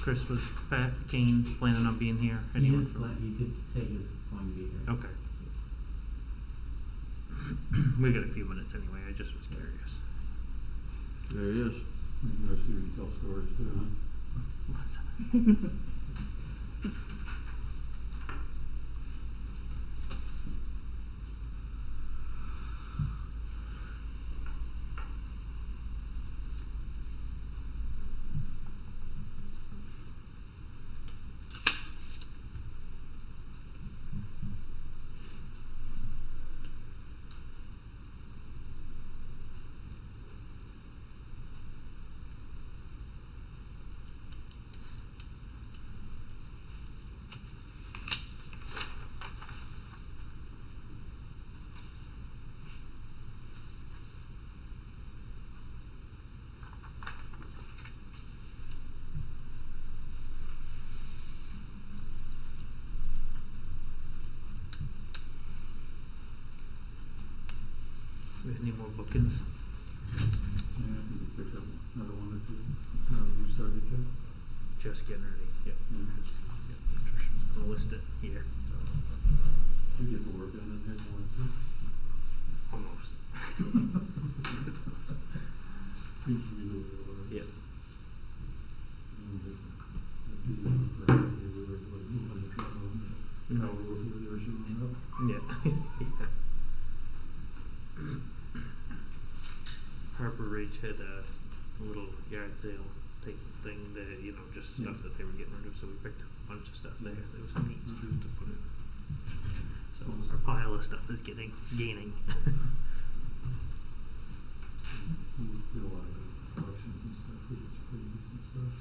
Chris, was Pat Kane planning on being here? He did say he was going to be here. Okay. We got a few minutes anyway, I just was curious. There he is. I see you tell stories too, huh? What's that? Any more bookings? Yeah, I think you picked up another one or two. Now that you started to. Just getting ready. Yep. Yeah. Tricia's gonna list it here. You get the work done in here more too. Almost. Seems to be a little bit of work. Yep. Now we're working with yours, you know. Yeah. Harbor Ridge had a little yard sale type thing that, you know, just stuff that they were getting rid of, so we picked up a bunch of stuff there. There was some neat stuff to put in. So our pile of stuff is gaining. We did a lot of collections and stuff. We did some pretty decent stuff.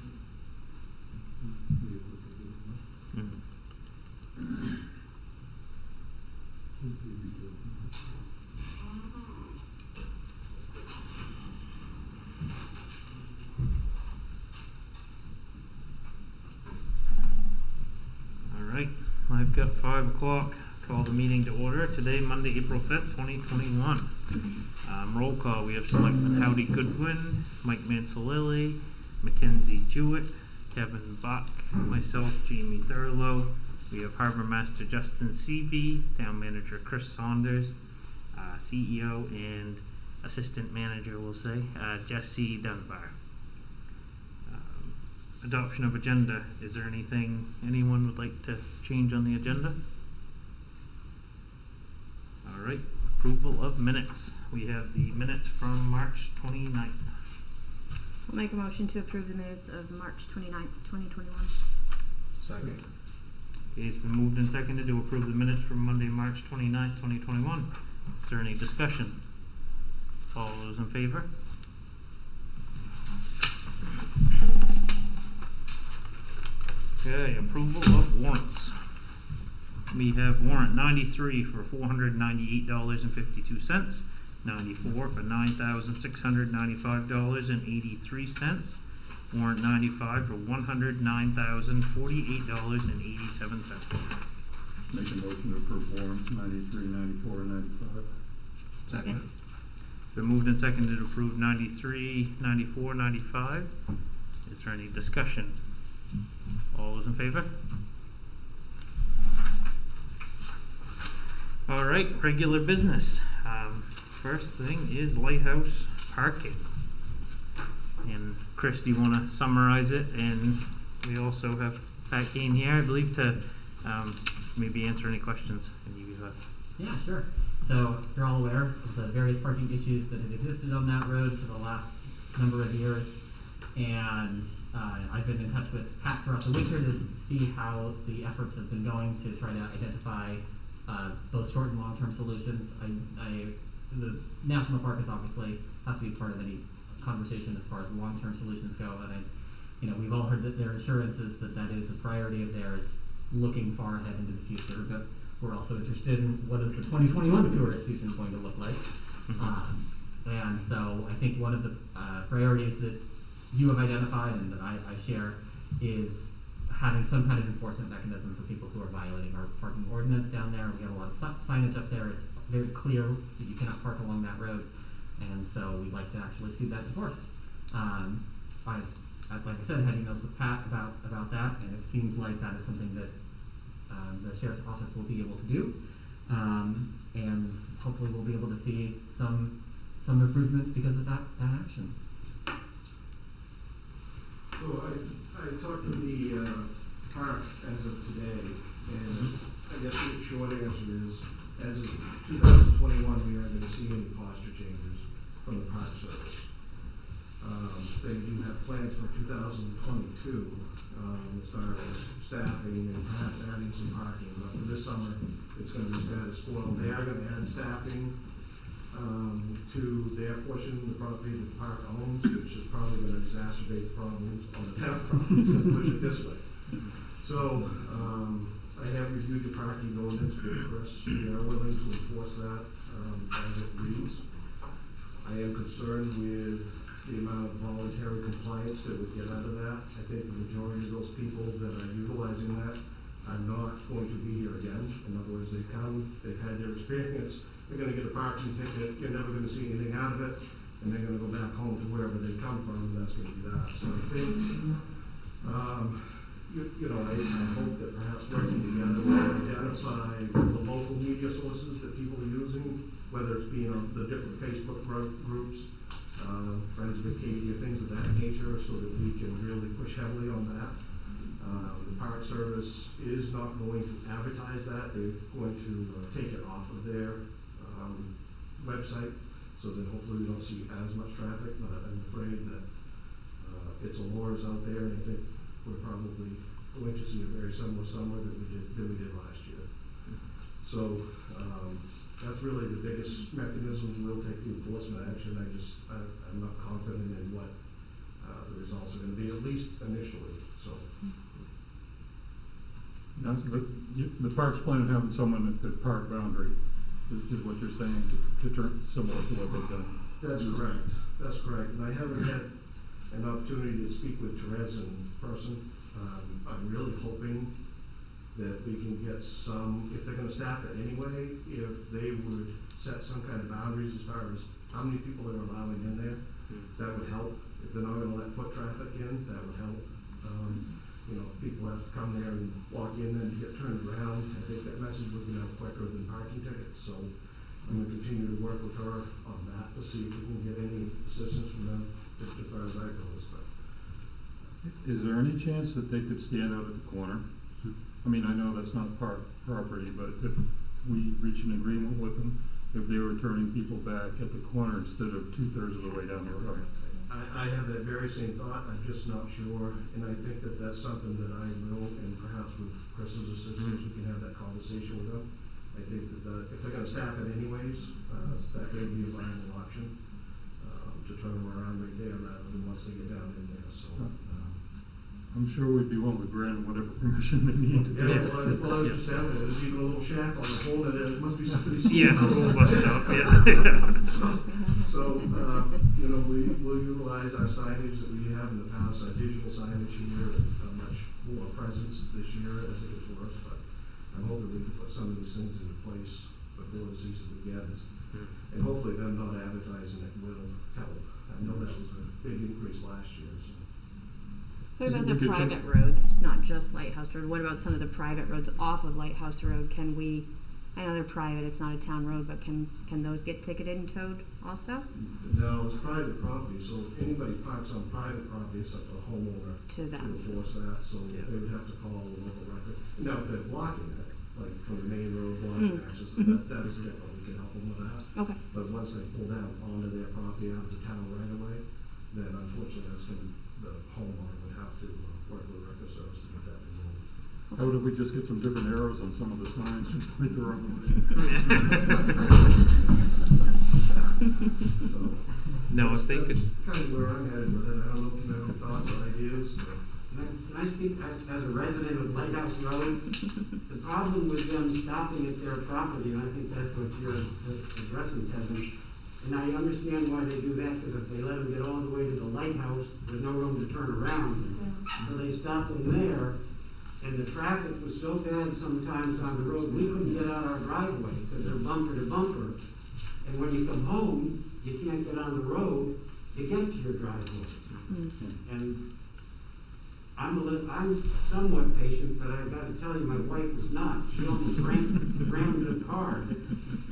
We able to do it. Mm-hmm. Should be good. I've got 5 o'clock. Call the meeting to order. Today, Monday, April 5th, 2021. Roll call. We have Selectman Howdy Goodwin, Mike Mansalilli, Mackenzie Jewett, Kevin Buck, myself, Jamie Thurlow. We have Harbor Master Justin Seavey, Town Manager Chris Saunders, CEO and Assistant Manager, we'll say, Jesse Dunbar. Adoption of agenda. Is there anything anyone would like to change on the agenda? All right. Approval of minutes. We have the minutes from March 29th. I'll make a motion to approve the minutes of March 29th, 2021. Second. Okay, it's been moved and seconded to approve the minutes from Monday, March 29th, 2021. Is there any discussion? All those in favor? Okay, approval of warrants. We have warrant 93 for $498.52, 94 for $9,695.83, warrant 95 for $109,048.87. Make a motion to approve warrants 93, 94, and 95. Second. It's been moved and seconded to approve 93, 94, 95. Is there any discussion? All those in favor? All right, regular business. First thing is Lighthouse parking. And Chris, do you want to summarize it? And we also have Pat Kane here, I believe, to maybe answer any questions. And you have. Yeah, sure. So you're all aware of the various parking issues that have existed on that road for the last number of years. And I've been in touch with Pat throughout the winter to see how the efforts have been going to try to identify both short and long-term solutions. The national park is obviously has to be part of any conversation as far as long-term solutions go. And we've all heard that their assurances that is a priority of theirs, looking far ahead into the future. But we're also interested in what is the 2021 tourist season going to look like. And so I think one of the priorities that you have identified and that I share is having some kind of enforcement mechanism for people who are violating our parking ordinance down there. We have a lot of signage up there. It's very clear that you cannot park along that road, and so we'd like to actually see that enforced. I've like I said, had emails with Pat about that, and it seems like that is something that the sheriff's office will be able to do, and hopefully we'll be able to see some improvement because of that action. So I talked to the park as of today, and I guess the short answer is, as of 2021, we aren't going to see any posture changes from the park service. They do have plans for 2022 as far as staffing and perhaps adding some parking, but for this summer it's going to be status quo. They are going to add staffing to their portion of the property that the park owns, which is probably going to exacerbate the problems on the town property. It's going to push it this way. So I have reviewed the parking ordinance with Chris. We are willing to enforce that as it reads. I am concerned with the amount of voluntary compliance that would get out of that. I think the majority of those people that are utilizing that are not going to be here again. In other words, they come, they've had their experience, they're going to get a parking ticket, you're never going to see anything out of it, and they're going to go back home to wherever they come from, and that's going to be that. So I think, I hope that perhaps working together we'll identify the local media sources that people are using, whether it's being on the different Facebook groups, Friends of Acadia, things of that nature, so that we can really push heavily on that. The Park Service is not going to advertise that. They're going to take it off of their website, so that hopefully we don't see as much traffic, but I'm afraid that its allures out there, and I think we're probably going to see a very similar summer that we did last year. So that's really the biggest mechanism. We'll take the enforcement action. I'm not confident in what the results are going to be, at least initially. So. Now, the park's plan on having someone at the park boundary is what you're saying, to turn similar to what they've done. That's correct. That's correct. And I haven't had an opportunity to speak with Therese in person. I'm really hoping that we can get some, if they're going to staff it anyway, if they would set some kind of boundaries as far as how many people they're allowing in there, that would help. If they're not going to let foot traffic in, that would help. People have to come there and walk in and get turned around. I think that message would get out quicker than parking tickets. So I'm going to continue to work with her on that to see if we can get any assistance from them as far as that goes. But is there any chance that they could stand out at the corner? I mean, I know that's not park property, but if we reach an agreement with them, if they were turning people back at the corner instead of 2/3 of the way down the road. I have that very same thought. I'm just not sure, and I think that that's something that I will, and perhaps with Chris's assistance, we can have that conversation with them. I think that if they're going to staff it anyways, that may be a viable option to turn them around right there rather than once they get down in there. So. I'm sure we'd be willing to grant whatever permission they need to do. Yeah, well, I was just down there. There's even a little shack on the corner there. It must be somebody's. Yeah, it's a little busted up, yeah. So we'll utilize our signage that we have in the past, our digital signage here, and a much more presence this year as it gets worse. But I'm hoping we can put some of these things into place before the season begins. And hopefully them not advertising it will help. I know that was a big increase last year. So. What about the private roads, not just Lighthouse Road? What about some of the private roads off of Lighthouse Road? Can we, I know they're private, it's not a town road, but can those get ticketed and towed also? No, it's private property, so if anybody parks on private property, it's up to the homeowner to enforce that, so they would have to call the local record. Now, if they're blocking it, like from the main road, blocking access, that's different, we can help them with that. Okay. But once they pull down onto their property out of the town right away, then unfortunately that's going to, the homeowner would have to work with record service to get that removed. How would we just get some different arrows on some of the signs and point the wrong way? So No, if they that's could. kind of where I'm headed with it. I don't know if you have any thoughts or ideas. Can I speak as a resident of Lighthouse Road? The problem with them stopping at their property, and I think that's what you're addressing, Kevin, and I understand why they do that, because if they let them get all the way to the lighthouse, there's no room to turn around. So they stop them there, and the traffic was so bad sometimes on the road, we couldn't get out our driveway because they're bumper to bumper. And when you come home, you can't get on the road to get to your driveway. And I'm somewhat patient, but I've got to tell you, my wife was not. She almost rammed the car.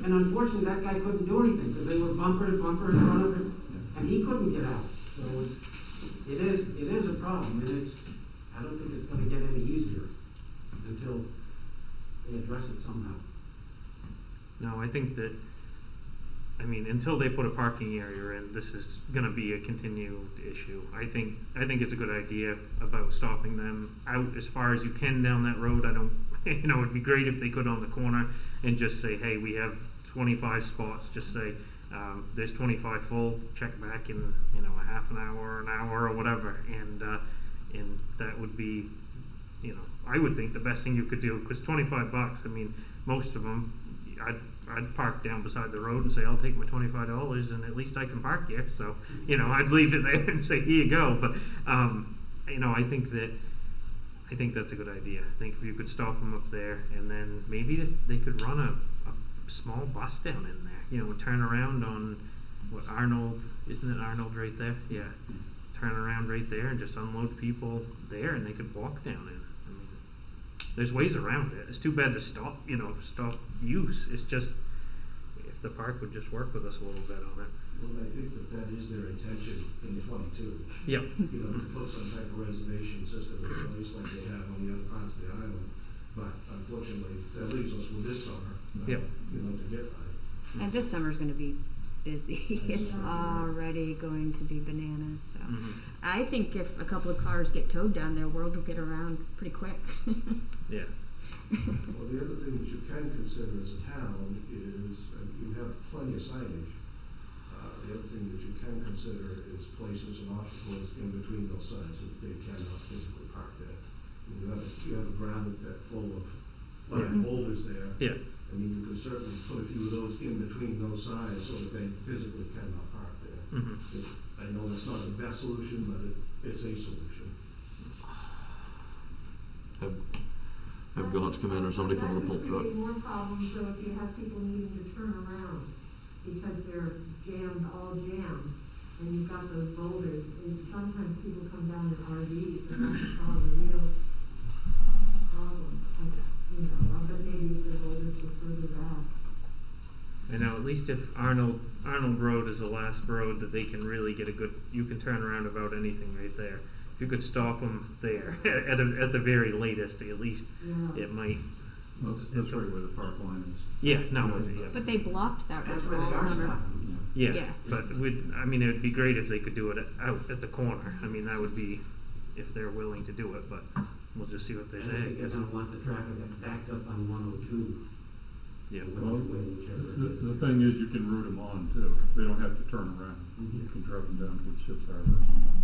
And unfortunately, that guy couldn't do anything because they were bumper to bumper in front of him, and he couldn't get out. So it is a problem, and I don't think it's going to get any easier until they address it somehow. No, I think that, I mean, until they put a parking area in, this is gonna be a continued issue. I think it's a good idea about stopping them out as far as you can down that road. I don't, it'd be great if they could on the corner and just say, hey, we have 25 spots, just say, there's 25 full, check back in, a half an hour or whatever, and that would be, I would think the best thing you could do, because $25, I mean, most of them, I'd park down beside the road and say, I'll take my $25 and at least I can park here. So, I'd leave it there and say, here you go. But, I think that's a good idea. I think if you could stop them up there, and then maybe if they could run a small bus down in there, and turn around on Arnold, isn't it Arnold right there? Yeah. Turn around right there and just unload people there, and they could walk down it. There's ways around it. It's too bad to stop use. It's just, if the park would just work with us a little bit on it. Well, I think that is their intention in 22. Yep. To put some type of reservation system in place like they have on the other parts of the island. But unfortunately, that leaves us with this summer, Yep. To get by. And this summer's going to be busy. It's already going to be bananas. So I think if a couple of cars get towed down there, world will get around pretty quick. Yeah. Well, the other thing that you can consider as a town is, you have plenty of signage. The other thing that you can consider is places and obstacles in between those signs that they cannot physically park there. You have a gravel pit full of boulders there. Yeah. I mean, you could certainly put a few of those in between those signs so that they physically cannot park there. I know that's not the best solution, but it's a solution. Have guards come in or somebody come with a pump That truck. could create more problems, so if you have people needing to turn around because they're all jammed, and you've got those boulders, and sometimes people come down in RVs, and that can cause a real problem. But maybe if the boulders were further back. I know, at least if Arnold Road is the last road that they can really get you can turn around about anything right there. If you could stop them there at the very latest, at least it might. That's right where the park line is. Yeah, no, But they blocked that That's road where all they are summer. stopping. yeah. Yeah. But it would be great if they could do it out at the corner. I mean, that would be if they're willing to do it. But we'll just see what they I say. don't I think guess. they're going to want the traffic backed up on 102. Yeah. Well, Whichever it is. the thing is, you can route them on too. They don't have to turn around. Mhm. You can drive them down to Ship's Harbor or something.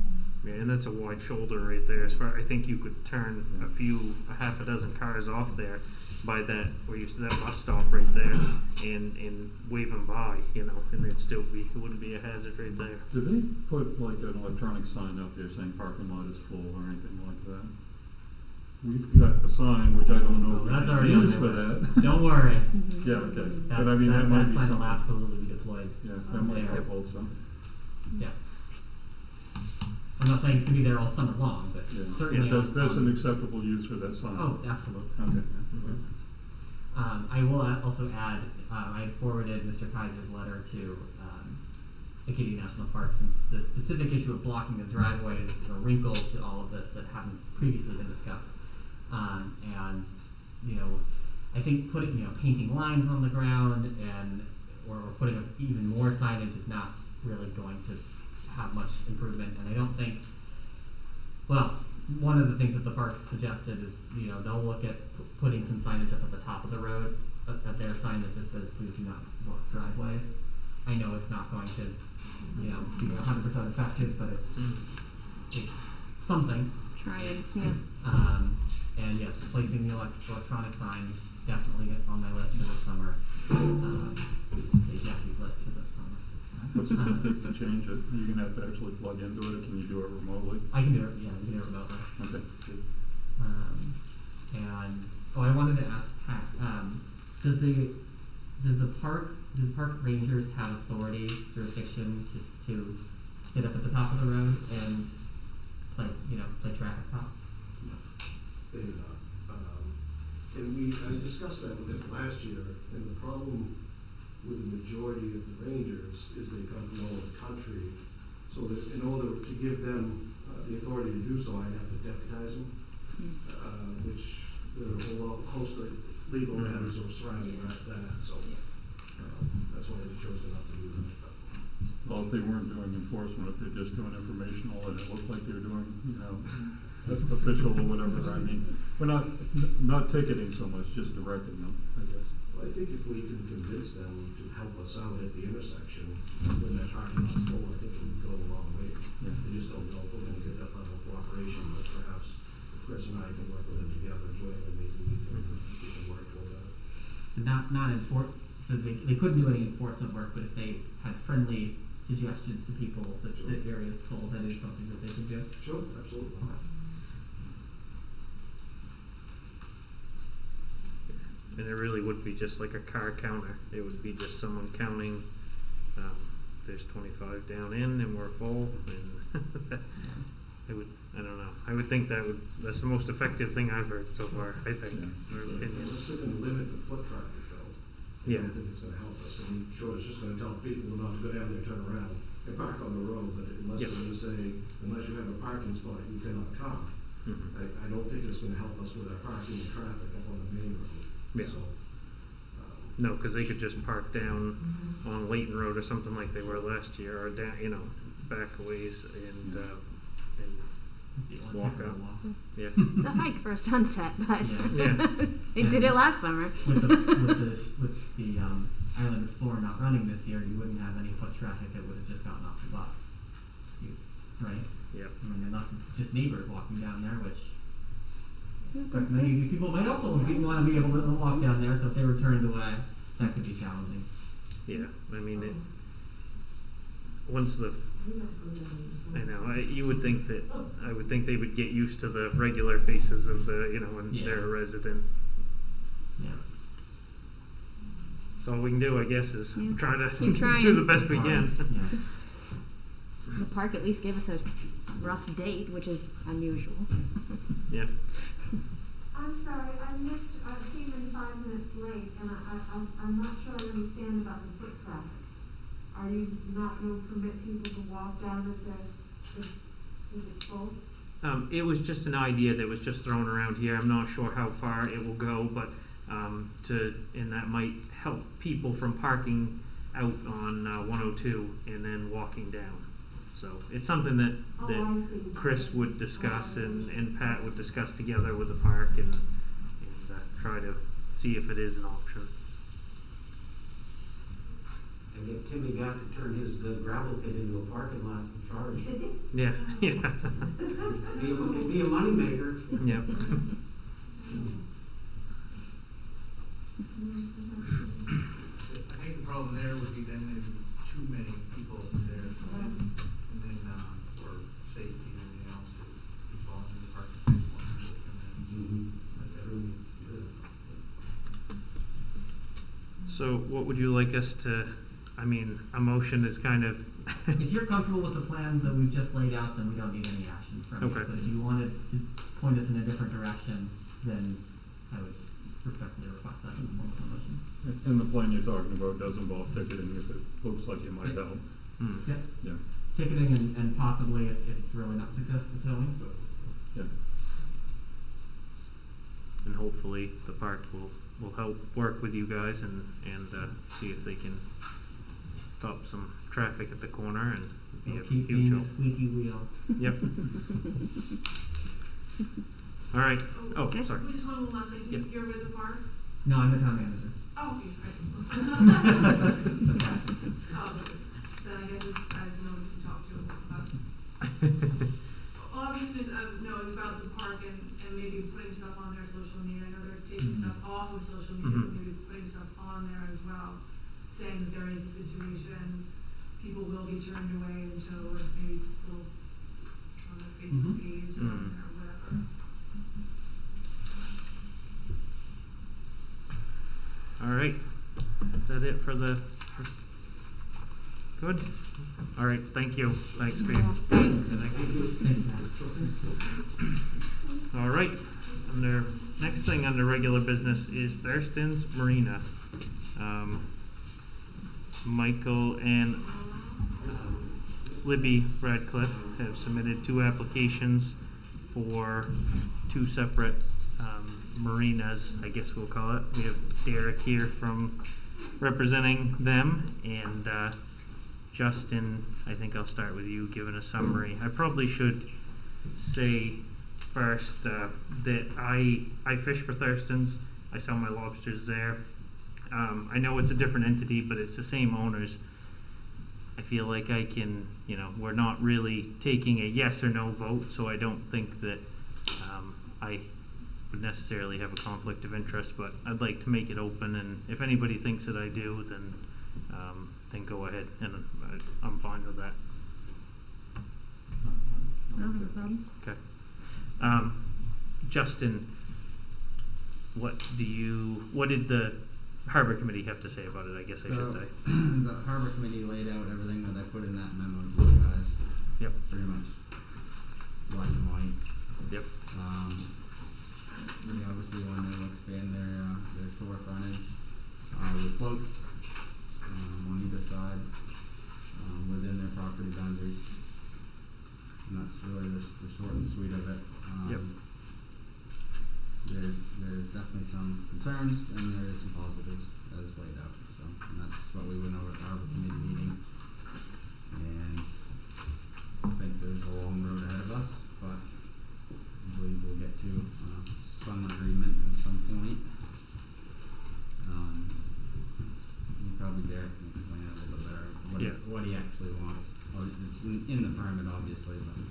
Yeah, and that's a wide shoulder right there. As far I think you could turn a half a dozen cars off there by that bus stop right there, and wave them by, and it wouldn't be a hazard right there. Do they put like an electronic sign up there saying parking lot is full or anything like that? We've got a sign, which I don't know if we That's can already on use their for list. that. Don't worry. Yeah, okay. That's, But I mean, that might that be sign will something. absolutely be deployed. Yeah, that might there. help also. Yeah. I'm not saying it's going to be there all summer long, but Yeah. certainly. That's an acceptable use for that sign. Oh, absolutely. Okay. Absolutely. I will also add, I had forwarded Mr. Kaiser's letter to Acadia National Park, since the specific issue of blocking the driveways is a wrinkle to all of this that hadn't previously been discussed. And, I think painting lines on the ground or putting up even more signage is not really going to have much improvement. And I don't think, one of the things that the park suggested is, they'll look at putting some signage up at the top of the road, at their sign that just says, please do not block driveways. I know it's not going to, be 100% effective, but it's something. Trying, yeah. And yes, replacing the electronic sign is definitely on my list for this summer. Say Jesse's list for this summer. What's it going to take to change it? You're going to have to actually plug into it, or can you do it remotely? I can do it, we can do it remotely. Okay, good. And I wanted to ask Pat, do the park rangers have authority, jurisdiction to sit up at the top of the road and play traffic cop? thing up. And I discussed that with him last year, and the problem with the majority of the rangers is they come from all over the country. So that in order to give them the authority to do so, I'd have to deputize them, which there are a whole host of legal matters surrounding that. So that's why they chose not to do that. Well, if they weren't doing enforcement, if they're just doing informational and it looked like they're doing, official or whatever, I mean, we're not ticketing so much, just directing them, I guess. Well, I think if we can convince them to help us out at the intersection when that parking lot's full, I think it would go a long way. Yeah. I just don't know if we're gonna get that level of cooperation, but perhaps if Chris and I can work with them together jointly, maybe we can work toward that. So so they couldn't do any enforcement work, but if they had friendly suggestions to people that Sure. the area is full, that is something that they can do. Sure, absolutely. And it really would be just like a car counter. It would be just someone counting, there's 25 down in and we're full, and I don't know. I would think that's the most effective thing I've heard so far, I think, in my opinion. Unless they can limit the foot traffic though, I Yeah. don't think it's gonna help us. And sure, it's just gonna tell people not to go down there, turn around, and park on the road, but unless Yep. they're gonna say, unless you have a parking spot, you cannot come. Mhm. I don't think it's gonna help us with our parking and traffic up on the main road. Yeah. So, No, because they could just park down on Layton Road or something like they were last year, or down, back a ways and walk out. Yeah. It's a hike for a sunset, but Yeah. they did it last summer. With the Island Explorer not running this year, you wouldn't have any foot traffic. It would have just gotten off the bus, right? Yep. I mean, unless it's just neighbors walking down there, which I suspect many of these people might also want to be able to walk down there. So if they were turned away, that could be challenging. Yeah. I mean, once the you would think that I would think they would get used to the regular faces of when they're a resident. Yeah. So all we can do, I guess, is Yeah. try to Keep trying. do the best we can. Yeah. The park at least gave us a rough date, which is unusual. Yeah. I'm sorry, I came in 5 minutes late, and I'm not sure I understand about the foot traffic. Are you not going to permit people to walk down if it's full? It was just an idea that was just thrown around here. I'm not sure how far it will go, but and that might help people from parking out on 102 and then walking down. So it's something that I see. Chris would discuss and Pat would discuss together with the park and try to see if it is an option. And get Timmy got to turn his gravel pit into a parking lot and charge. Yeah, yeah, It'd be a moneymaker. yeah. I think the problem there would be then maybe too many people there, and then for safety and everything else, to fall into the parking space more people come in. Let everyone see it. So what would you like us to? I mean, a motion is kind of. If you're comfortable with the plan that we've just laid out, then we don't need any action from you. Okay. But if you wanted to point us in a different direction, then I would respectfully request that in the form of a motion. And the plan you're talking about does involve ticketing if it looks like it might help. Yes. Mm. Yeah. Ticketing and possibly if it's really not successful towing. Yeah. And hopefully the park will help work with you guys and see if they can stop some traffic at the corner and be We'll a keep huge being the help. squeaky wheel. Yep. All right. Oh, Okay. sorry. We just want one last thing. Yep. You're with the park? No, I'm the town manager. Oh, okay, sorry. It's okay. Then I guess I don't know who to talk to about. Well, obviously, it's about the park and maybe putting stuff on their social media. I know they're taking Mhm. stuff off of social media, but Mhm. maybe putting stuff on there as well, saying that there is a situation, people will be turned away and towed, maybe just a little on their Facebook Mhm. page Mhm. or whatever. All right. Is that it for the? Good. All right. Thank you. Thanks, Pete. Thanks. Thank you. Thank you, Matt. All right. Under under regular business is Thurston's Marina. Michael and Libby Radcliffe have submitted 2 applications for 2 separate marinas, I guess we'll call it. We have Derek here from representing them, and Justin, I think I'll start with you giving a summary. I probably should say first that I fish for Thurston's. I sell my lobsters there. I know it's a different entity, but it's the same owners. I feel like I can, we're not really taking a yes or no vote, so I don't think that I would necessarily have a conflict of interest, but I'd like to make it open, and if anybody thinks that I do, then go ahead, and I'm fine with that. No problem. Okay. Justin, what did the Harbor Committee have to say about it, I guess I should say? The Harbor Committee laid out everything that I put in that memo to you guys. Yep. Pretty much black and white. Yep. They obviously want to expand their shore frontage with floats on either side within their property boundaries. And that's really the short and sweet of it. Yep. There's definitely some concerns and there is some positives as laid out. So, and that's what we went over at the Harbor Committee meeting. And I think there's a long road ahead of us, but I believe we'll get to some agreement at some point. Probably Derek can explain it a little bit better what he actually wants. Well, it's in the permit, obviously, but.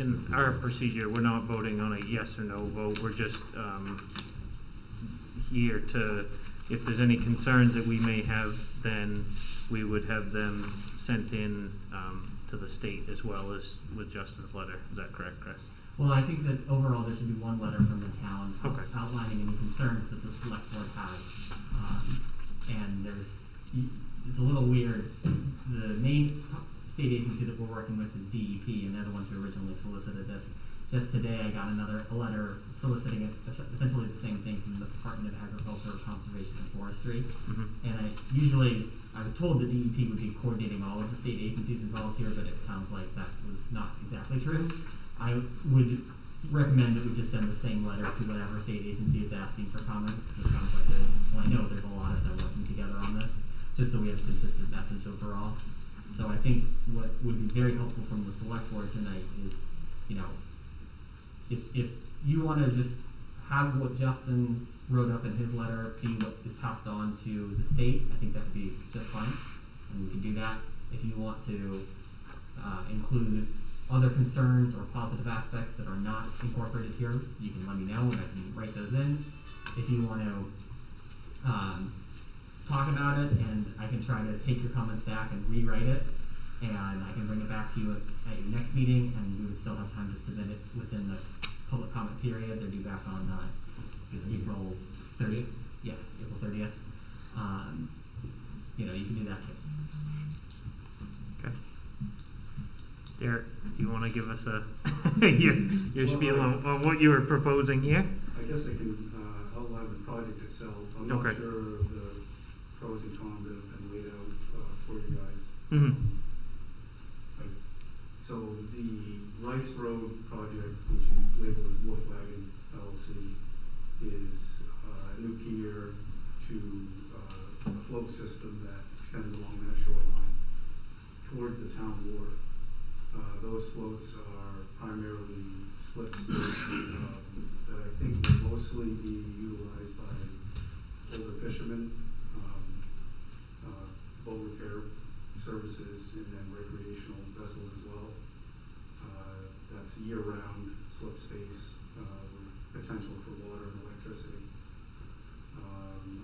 In our procedure, we're not voting on a yes or no vote. We're just here to, if there's any concerns that we may have, then we would have them sent in to the state as well as with Justin's letter. Is that correct, Chris? Well, I think that overall there should be one letter from the town outlining any concerns that the select board has. And it's a little weird. The main state agency that we're working with is DEP, and they're the ones who originally solicited this. Just today I got a letter soliciting essentially the same thing from the Department of Agriculture, Conservation and Forestry. Mm-hmm. And I was told that DEP would be coordinating all of the state agencies involved here, but it sounds like that was not exactly true. I would recommend that we just send the same letter to whatever state agency is asking for comments, because it sounds like I know there's a lot of them working together on this, just so we have a consistent message overall. So I think what would be very helpful from the select board tonight is, if you want to just have what Justin wrote up in his letter be what is passed on to the state, I think that would be just fine, and we can do that. If you want to include other concerns or positive aspects that are not incorporated here, you can let me know and I can write those in. If you want to talk about it, and I can try to take your comments back and rewrite it, and I can bring it back to you at your next meeting, and we would still have time to submit it within the public comment period. They're due back on April 30th. Yeah, April 30th. You can do that too. Okay. Derek, do you want to give us your spiel on what you were proposing here? I guess I can outline the project itself. I'm not sure of the pros and cons that have been laid out for you guys. Mm-hmm. So the Rice Road project, which is labeled as Wolfwagon LLC, is a new pier to a float system that extends along that shoreline towards the town wharf. Those floats are primarily slips that I think will mostly be utilized by older fishermen, boat repair services, and then recreational vessels as well. That's year-round slip space with potential for water and electricity.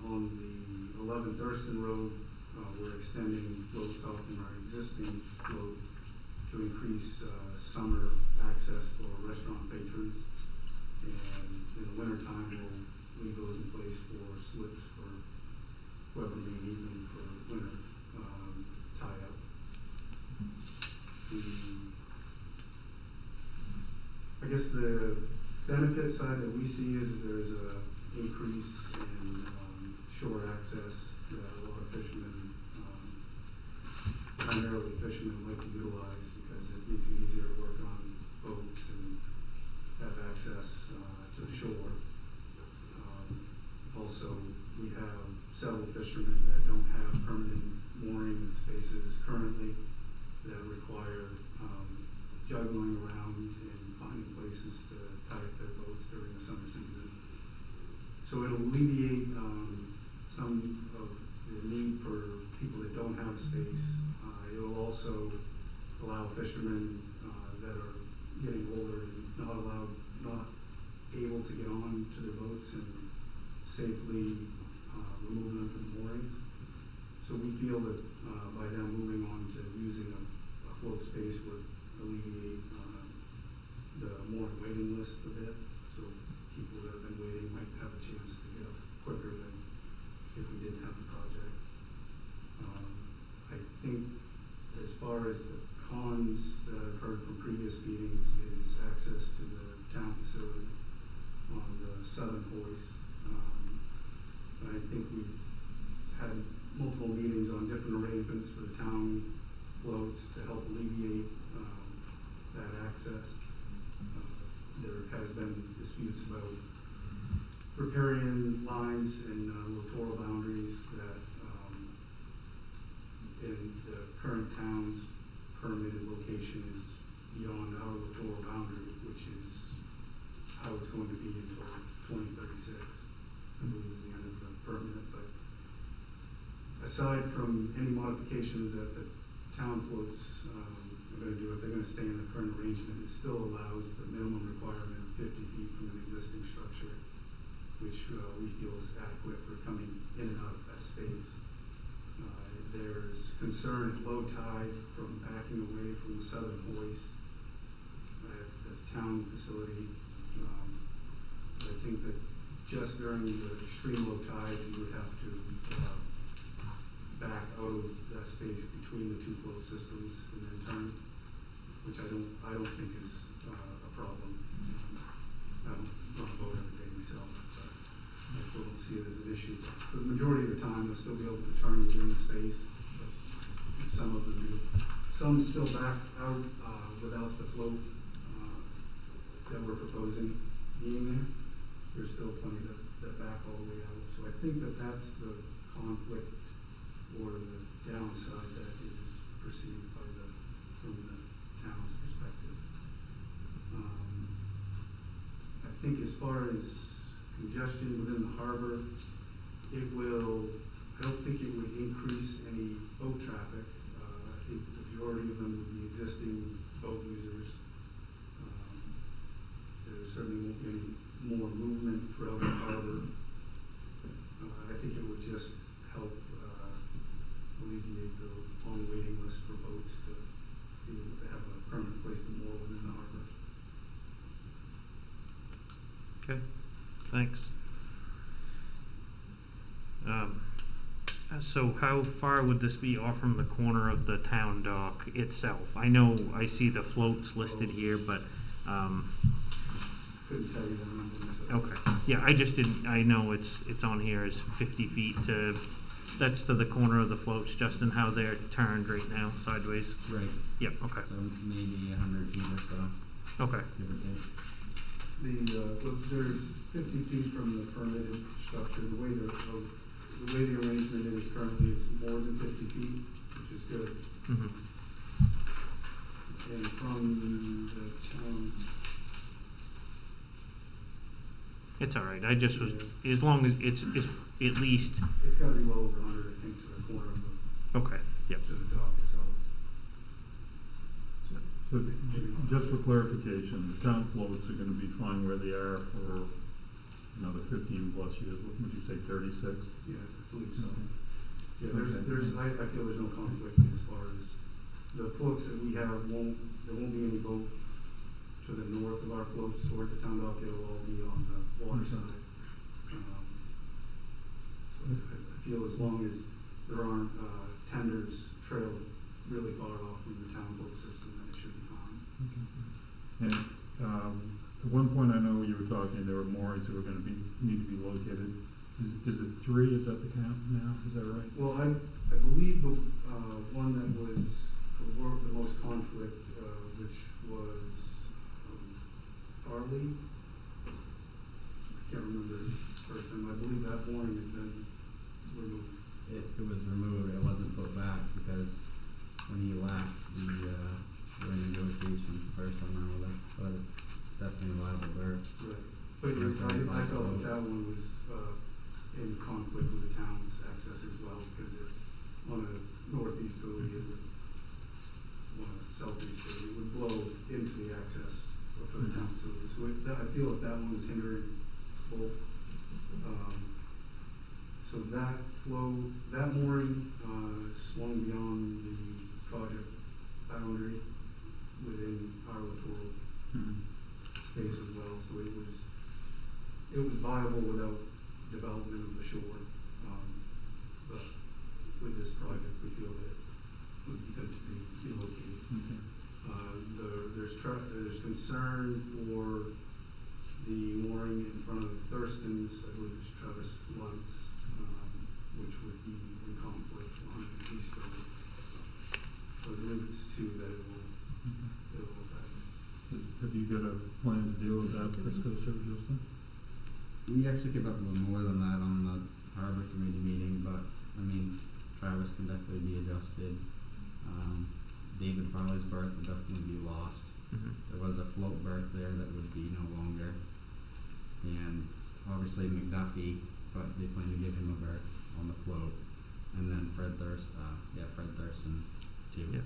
On the 11 Thurston Road, we're extending floats off from our existing float to increase summer access for restaurant patrons. And in the wintertime, we'll leave those in place for slips for whoever may need them for winter tie-up. I guess the benefit side that we see is there's a increase in shore access that a lot of fishermen, primarily fishermen, like to utilize because it makes it easier to work on boats and have access to the shore. Also, we have several fishermen that don't have permanent mooring spaces currently that require juggling around and finding places to tie up their boats during the summer season. So it'll alleviate some of the need for people that don't have space. It'll also allow fishermen that are getting older and not able to get on to their boats and safely remove them from moorings. So we feel that by them moving on to using a float space would alleviate the mooring waiting list a bit. So people that have been waiting might have a chance to get up quicker than if we didn't have the project. I think as far as the cons that I've heard from previous meetings is access to the town facility on the southern hoist. I think we've had multiple meetings on different arrangements for the town floats to help alleviate that access. There has been disputes about riparian lines and littoral boundaries that in the current town's permitted location is beyond our littoral boundary, which is how it's going to be until 2036. I believe is the end of the permit. But aside from any modifications that the town floats are going to do, if they're going to stay in the current arrangement, it still allows the minimum requirement of 50 feet from an existing structure, which we feel is adequate for coming in and out of that space. There's concern at low tide from backing away from the southern hoist at the town facility. I think that just during the extreme low tides, you would have to back out of that space between the two float systems and then turn, which I don't think is a problem. I don't boat every day myself, but I still don't see it as an issue. For the majority of the time, they'll still be able to turn within the space. But some of them do. Some still back out without the float that we're proposing being there. There's still plenty that back all the way out. So I think that that's the conflict or the downside that is perceived by from the town's perspective. I think as far as congestion within the harbor, I don't think it would increase any boat traffic. I think the majority of them would be existing boat users. There certainly won't be any more movement throughout the harbor. I think it would just help alleviate the long waiting list for boats to be able to have a permanent place to moor within the harbor. Okay, thanks. So how far would this be off from the corner of the town dock itself? I know I see the floats listed here, but Couldn't tell you that number myself. okay. Yeah, I just didn't. I know it's on here as 50 feet to. That's to the corner of the floats, Justin. How they're turned right now, sideways. Right. Yep. Okay. So maybe 100 feet or so, Okay. give or take. There's 50 feet from the permitted structure. The way the arrangement is currently, it's more than 50 feet, which is good. Mm-hmm. And from the town, It's all right. I just was as long as it's at least it's got to be well over 100, I think, to the corner of the, okay. Yep. to the dock itself. So just for clarification, the town floats are gonna be fine where they are for another 15 plus years. What would you say, 36? Yeah, I believe so. Okay. Yeah, I feel there's no conflict as far as the floats that we have there won't be any boat to the north of our floats towards the town dock. It'll all be on the water side. So I feel as long as there aren't tenders trailed really far off from the town float system, then it should be fine. And the At one point, I know you were talking, there were moorings that were gonna need to be located. Is it 3? Is that the count now? Is that right? Well, I believe the, one that was the most conflict, which was, Farley. I can't remember his first name. I believe that mooring has been removed. It was removed, it wasn't put back because when he left, were in negotiations the first time around with us, but it's definitely liable there. Right. But I felt that one was, in conflict with the town's access as well, because it, on a northeasterly, it would, on a southeasterly, it would blow into the access for the town facilities. So I feel that one is hindering both. So that mooring, swung beyond the project boundary within our littoral space as well, so it was viable without development of the shore. But with this project, we feel that it would be good to be located. There's concern for the mooring in front of Thurston's, I believe it's Travis Luntz, which would be in conflict on the east road. So it limits to that it will affect. Have you got a plan to deal with that? Let's go to Justin. We actually came up with more than that on the harbor committee meeting, but I mean, Travis can definitely be adjusted. David Farley's berth would definitely be lost. There was a float berth there that would be no longer, and obviously McDuffie, but they plan to give him a berth on the float, and then Fred Thurston too. Yep.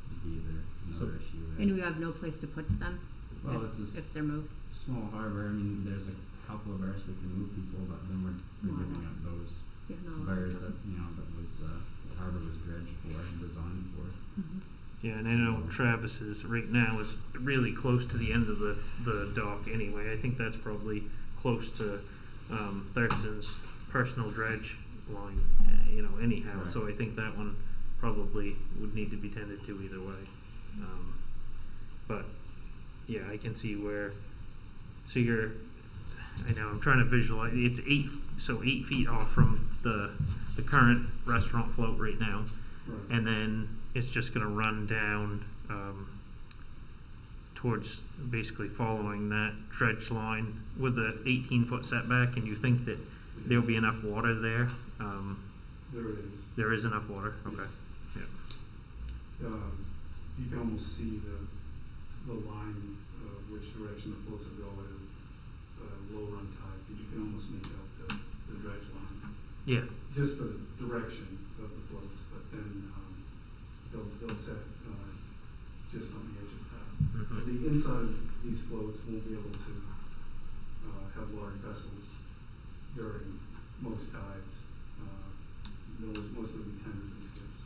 Would be another issue there. And we have no place to put them Well, it's a if they're moved. small harbor. I mean, there's a couple of berths we can move people, but then we're giving up those Yeah, no. berths that that was the harbor was dredged for and designed for. Yeah, and I know Travis's right now is really close to the end of the dock anyway. I think that's probably close to Thurston's personal dredge line, anyhow. Right. So I think that one probably would need to be tended to either way. But yeah, I can see where. So I know I'm trying to visualize. It's 8 feet off from the current restaurant float right now, Right. and then it's just going to run down towards basically following that dredge line with the 18-foot setback. And you think that there'll be enough water there? There is. There is enough water. Okay. You can almost see the line which direction the floats are going low run tide, because you can almost make out the dredge line. Yeah. Just for the direction of the floats, but then they'll set just on the edge of that. The inside of these floats won't be able to have large vessels during most tides. Those mostly be tenders and skips.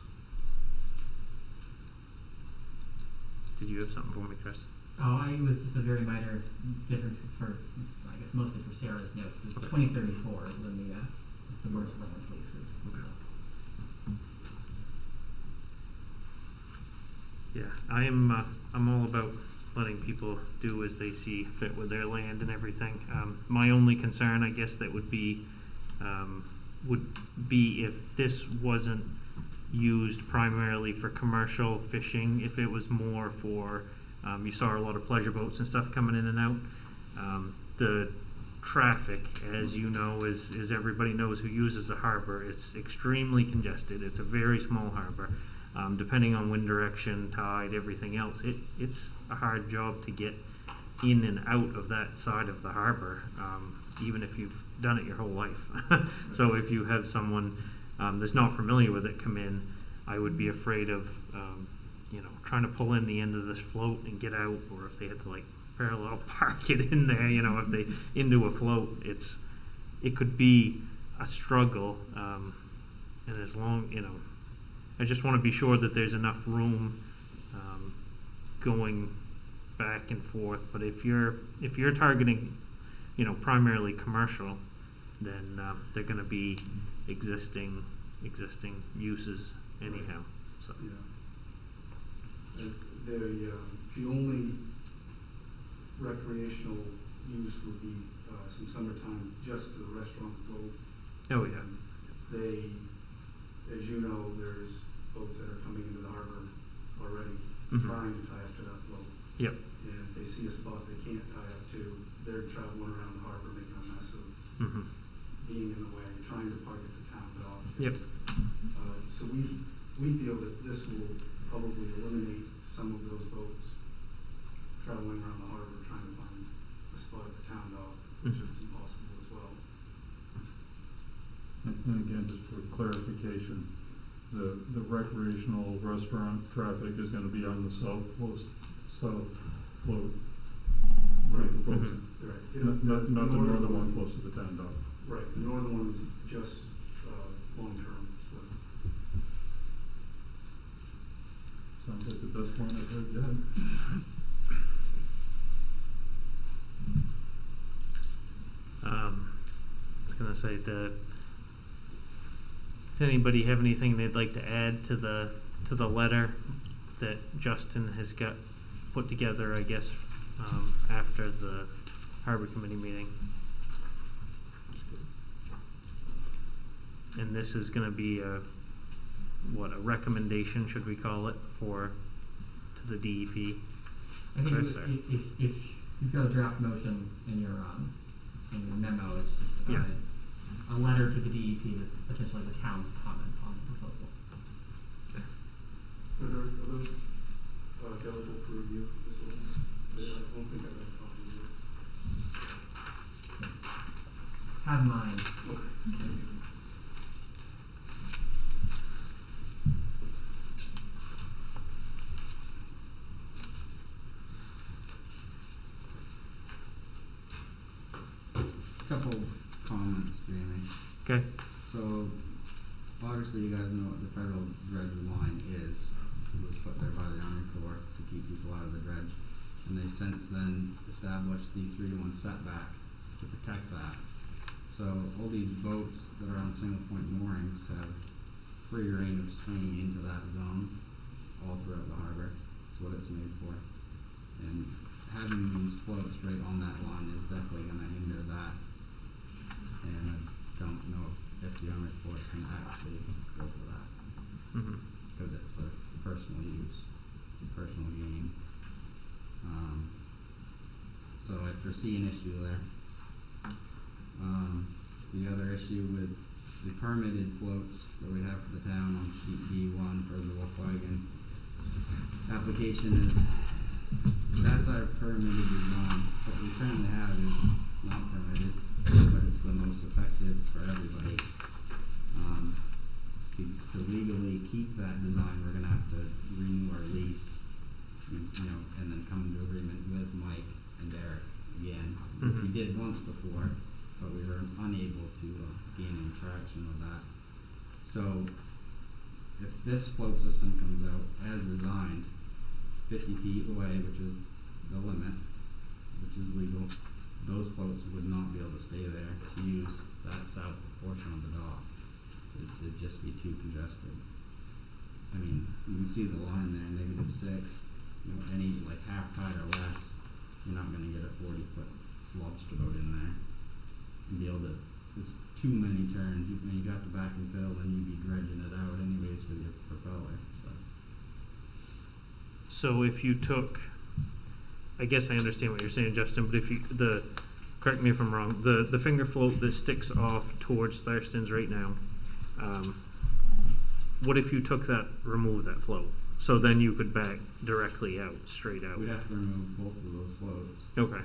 Did you have something for me, Chris? Oh, it was just a very minor difference for, I guess, mostly for Sarah's notes. It's 2034 is when the submerged lands lease is up. Yeah, I'm all about letting people do as they see fit with their land and everything. My only concern, I guess, that would be if this wasn't used primarily for commercial fishing, if it was more for, you saw a lot of pleasure boats and stuff coming in and out. The traffic, as you know, as everybody knows who uses the harbor, it's extremely congested. It's a very small harbor. Depending on wind direction, tide, everything else, it's a hard job to get in and out of that side of the harbor, even if you've done it your whole life. So if you have someone that's not familiar with it come in, I would be afraid of trying to pull in the end of this float and get out, or if they had to parallel park it in there, if they into a float, it could be a struggle. And as long, I just want to be sure that there's enough room going back and forth. But if you're targeting, primarily commercial, then they're going to be existing uses anyhow. So Yeah. The only recreational use would be, some summertime just to the restaurant boat. Oh, yeah. They, as you know, there's boats that are coming into the harbor already, Mhm. trying to tie up to that float. Yep. And if they see a spot they can't tie up to, they're traveling around the harbor making a mess of Mhm. being in the way, trying to park at the town dock. Yep. So we feel that this will probably eliminate some of those boats traveling around the harbor trying to find a spot at the town dock, which Mhm. is impossible as well. And again, just for clarification, the recreational restaurant traffic is gonna be on the south float. Right. Proposing. Right. Not the northern one close to the town dock. Right, the northern one is just, long-term slip. Sounds like the best one I've heard yet. I was gonna say that. Does anybody have anything they'd like to add to the letter that Justin has got put together? I guess after the Harbor Committee meeting. And this is gonna be a recommendation, should we call it, to the DEP? I think Chris, if you've got a draft motion in your memo, it's just Yeah. a letter to the DEP that's essentially the town's comment on the proposal. Are those available for review as well? I don't think I've got a copy of it. Have mine. Okay. Couple comments, Jamie. Okay. So, obviously you guys know what the federal dredge line is. It was put there by the Army Corps to keep people out of the dredge. And they since then established the 3-1 setback to protect that. So all these boats that are on single point moorings have free reign of swinging into that zone all throughout the harbor. That's what it's made for. And having these floats right on that line is definitely going to hinder that. And I don't know if the Army Corps can actually go for that Mm-hmm. because it's for personal use, personal gain. So I foresee an issue there. The other issue with the permitted floats that we have for the town on sheet D1 for the Volkswagen application is that's our permitted design. What we currently have is not permitted, but it's the most effective for everybody. To legally keep that design, we're gonna have to renew our lease, and then come into agreement with Mike and Derek again, which we did once before, but we were unable to gain any traction with that. So, if this float system comes out as designed, 50 feet away, which is the limit, which is legal, those floats would not be able to stay there to use that south portion of the dock. It'd just be too congested. I mean, you can see the line there, -6. Any like half tide or less, you're not going to get a 40-foot lobster boat in there and be able to. It's too many turns. You got to back and fill, then you'd be dredging it out anyways with your propeller. So if you took, I guess I understand what you're saying, Justin, but if you, correct me if I'm wrong, the finger float that sticks off towards Thurston's right now, what if you took that, remove that float? So then you could back directly out, straight out. We'd have to remove both of those floats, Okay.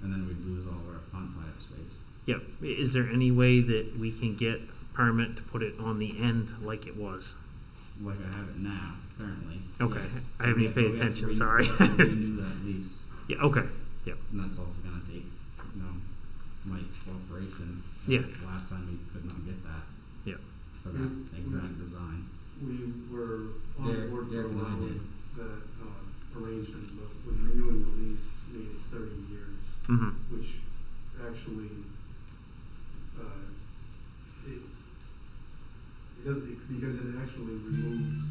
and then we'd lose all of our punt tie-up space. Yep. Is there any way that we can get permit to put it on the end like it was? Like I have it now, currently. Okay. Yes. I haven't even paid But we have to attention, sorry. we have to renew that lease, Yeah, okay. and that's also gonna take, Mike's cooperation. Yeah. Last time we could not get that. Yeah. For that exact design. We were on Derek- board for Derek a and I while did. with that arrangement, but with renewing the lease made it 30 years, Mm-hmm. which actually because it actually removes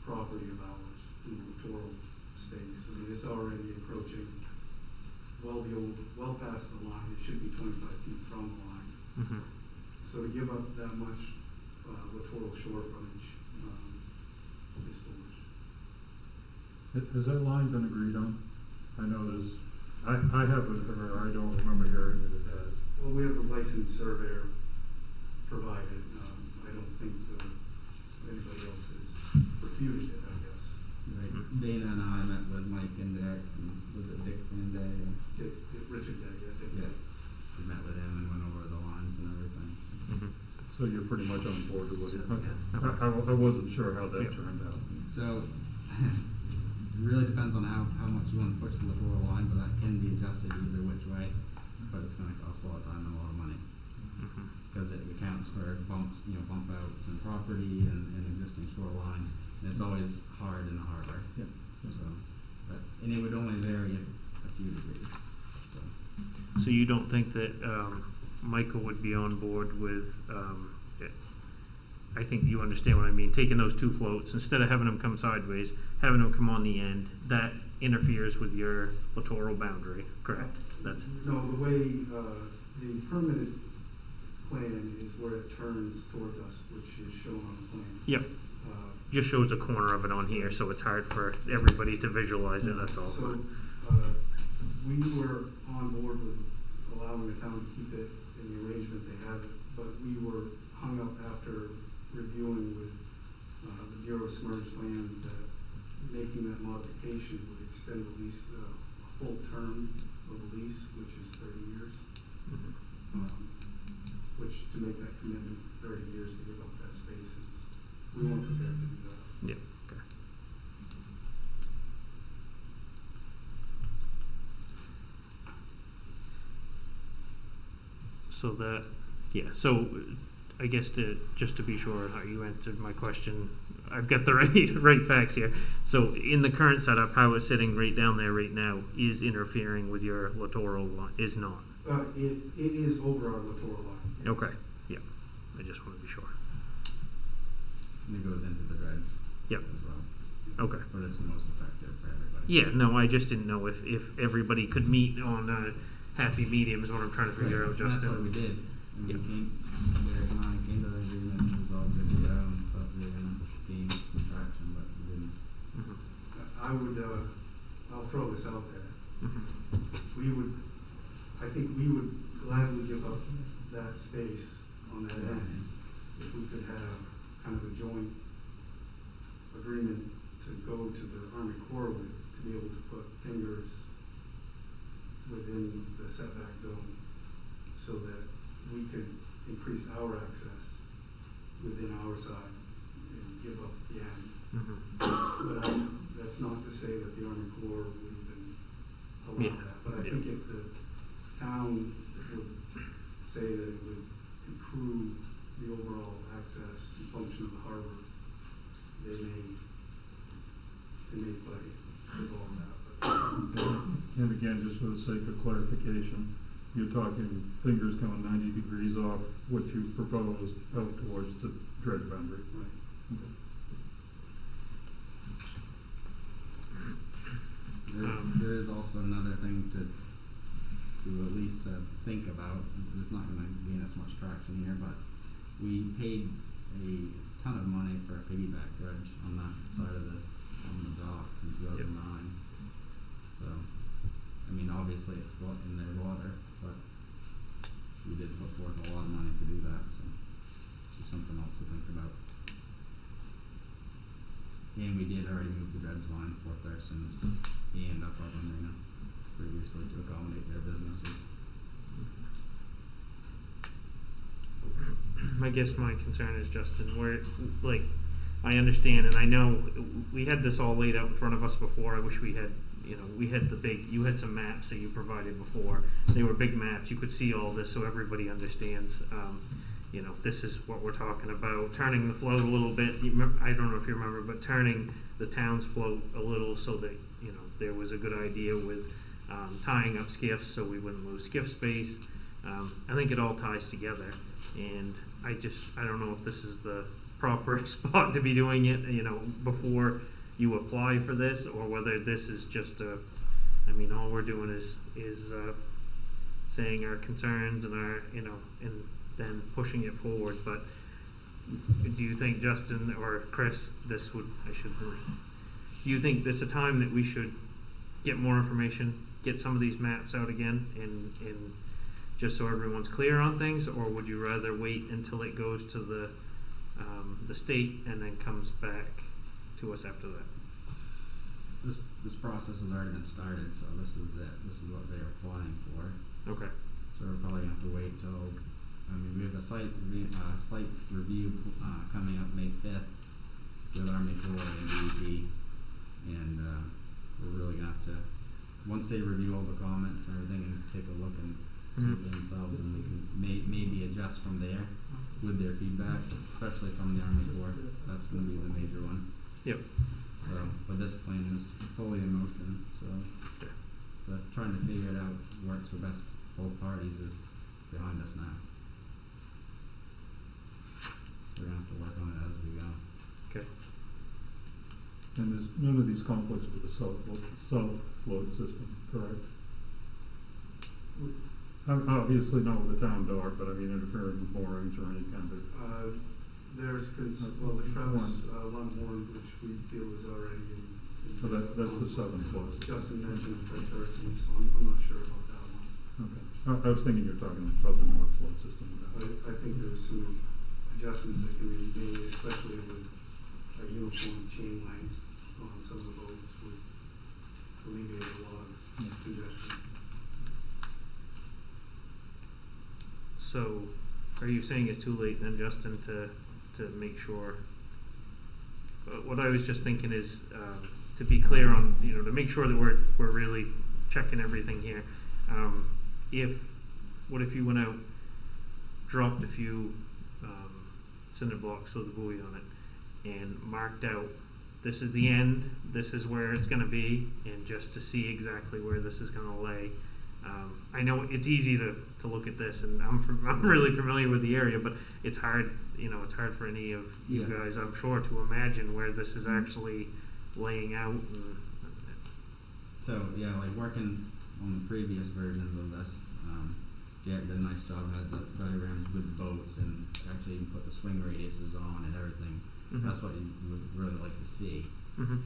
property of ours in the littoral space. I mean, it's already encroaching it should be 25 feet from the line. Mhm. So to give up that much littoral shore frontage is foolish. Has that line been agreed on? I know there's, I haven't, or I don't remember hearing that it has. Well, we have a licensed surveyor provided. I don't think anybody else has refuted it, I guess. Like Dana and I met with Mike and Derek, and was it Dick Van Day? Richard Day, I think. Yeah. We met with him and went over the lines and everything. Mhm. So you're pretty much on board with it. Okay. Okay. I wasn't sure how that Yeah. turned out. So, it really depends on how much you want to push the littoral line, but that can be adjusted either which way. But it's going to cost a lot of time and a lot of money Mhm. because it accounts for bumps, bump outs and property and existing shoreline. And it's always hard in the harbor. Yeah. And it would only vary a few degrees. So. So you don't think that Michael would be on board with, I think you understand what I mean, taking those two floats, instead of having them come sideways, having them come on the end, that interferes with your littoral boundary, correct? That's No, the way the permitted plan is where it turns towards us, which is shown on the plan. Yep. Just shows a corner of it on here, so it's hard for everybody to visualize it, that's all. So we were on board with allowing the town to keep it in the arrangement they have it, but we were hung up after reviewing with the Bureau of Submerged Lands that making that modification would extend at least a full term of the lease, which is 30 years. Mhm. Which, to make that commitment, 30 years to give up that space, we weren't prepared to do that. Yeah, okay. So that, yeah, so I guess just to be sure how you answered my question, I've got the right facts here. So in the current setup, how it's sitting right down there right now is interfering with your littoral line, is not? It is over our littoral line. Yes. Okay, yeah, I just want to be sure. And it goes into the dredge. Yep. As well. Okay. But it's the most effective for everybody. Yeah, no, I just didn't know if everybody could meet on a happy medium is what I'm trying to figure out, Right. That's what Justin. we did. And Yep. we came, Derek and I came to the agreement, it was all good to go, and thought we were gonna gain some traction, but we didn't. Mhm. I would, I'll throw this out there. Mhm. I think we would gladly give up that space on that end if we could have kind of a joint agreement to go to the Army Corps with, to be able to put fingers within the setback zone so that we could increase our access within our side and give up the end. Mhm. But that's not to say that the Army Corps would even allow Yeah. that. But I Yeah. think if the town would say that it would improve the overall access and function of the harbor, they may play the ball on that. And again, just for the sake of clarification, you're talking fingers going 90 degrees off what you proposed out towards the dredge boundary. But, right. Okay. There is also another thing to at least think about. It's not going to gain us much traction here, but we paid a ton of money for a piggyback dredge on that side of the dock in 2009. So, I mean, obviously it's in their water, but we did put forth a lot of money to do that, so it's just something else to think about. And we did already move the dredge line for Thurston's and up our marina previously to accommodate their businesses. I guess my concern is, Justin, where, like, I understand and I know we had this all laid out in front of us before. I wish we had, we had you had some maps that you provided before. They were big maps. You could see all this so everybody understands, this is what we're talking about. Turning the float a little bit. I don't know if you remember, but turning the town's float a little so that, there was a good idea with tying up skiffs so we wouldn't lose skiff space. I think it all ties together. And I don't know if this is the proper spot to be doing it, before you apply for this, or whether this is just all we're doing is saying our concerns and our, and then pushing it forward. But do you think, Justin or Chris, do you think this is a time that we should get more information, get some of these maps out again, and just so everyone's clear on things, or would you rather wait until it goes to the state and then comes back to us after that? This process has already been started, so this is it. This is what they are applying for. Okay. So we're probably gonna have to wait till, we have a site review coming up May 5th with Army Corps and DEP, and we're really gonna have to, once they review all the comments and everything and take a look and see for themselves, and we can maybe adjust from there with their feedback, especially from the Army Corps. That's gonna be the major one. Yep. So, but this plan is fully in motion, so trying to figure it out works for best both parties is behind us now. So we're gonna have to work on it as we go. Okay. And there's none of these conflicts with the south flood system, correct? Obviously not with the town dock, but I mean interfering with moorings or any kind of. There's the Travis Lunghorn, which we feel is already in. So that's the southern flood system. Justin mentioned Fred Thurston's, so I'm not sure about that one. Okay. I was thinking you were talking about the north flood system. I think there's some adjustments that can be made, especially with a uniform chain length on some of the boats would alleviate a lot of congestion. So, are you saying it's too late then, Justin, to make sure? What I was just thinking is to be clear on, to make sure that we're really checking everything here. What if you went out, dropped a few cinder blocks with a buoy on it, and marked out, this is the end, this is where it's going to be, and just to see exactly where this is going to lay. I know it's easy to look at this, and I'm really familiar with the area, but it's hard, it's hard for any of you guys, I'm sure, to imagine where this is actually laying out. So like working on the previous versions of this, Jared did a nice job, had the diagrams with boats and actually even put the swing radiuses on and everything. Mm-hmm. That's what you would really like to see. Mm-hmm.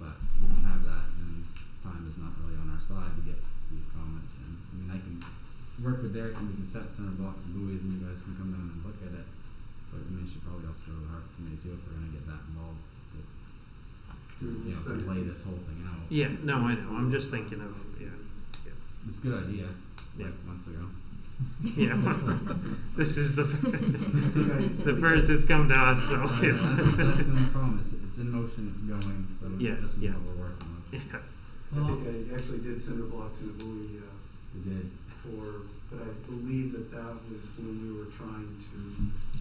But we don't have that, and time is not really on our side to get these comments in. I mean, I can work with Derek and we can set center blocks and buoys and you guys can come down and look at it. But I mean, you should probably also go to the harbor committee too if we're going to get that involved to lay this whole thing out. Yeah, no, I know. I'm just thinking of, It's a good idea, like months ago. Yeah, this is the first it's come to us, so it's that's the only problem. It's in motion, it's going, so this is what we're working with. Yeah. I think I actually did cinder blocks in a buoy We did. but I believe that was when we were trying to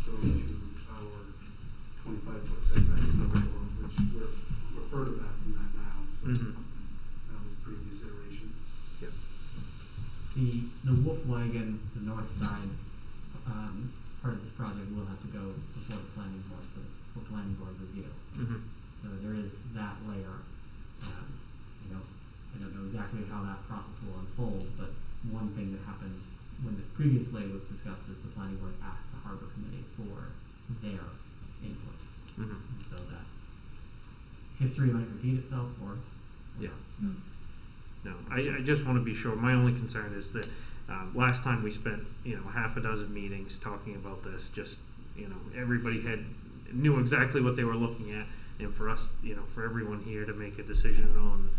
go to our 25-foot setback before, which we're further back from that now, so that was the previous iteration. Yep. The Wolf Wagon, the north side, part of this project will have to go before the planning board for planning board review. Mm-hmm. So there is that layer. I don't know exactly how that process will unfold, but one thing that happened when this previously was discussed is the planning board asked the harbor committee for their input. Mm-hmm. And so that history might repeat itself or yeah. No, I just want to be sure. My only concern is that last time we spent, half a dozen meetings talking about this, just, everybody knew exactly what they were looking at, and for us, for everyone here to make a decision on,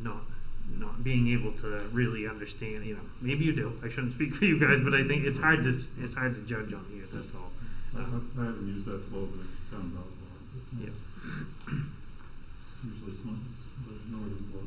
not being able to really understand, maybe you do. I shouldn't speak for you guys, but I think it's hard to judge on here. That's all. I haven't used that flow, but it sounds out well. Yeah. Usually it's not the northern flow.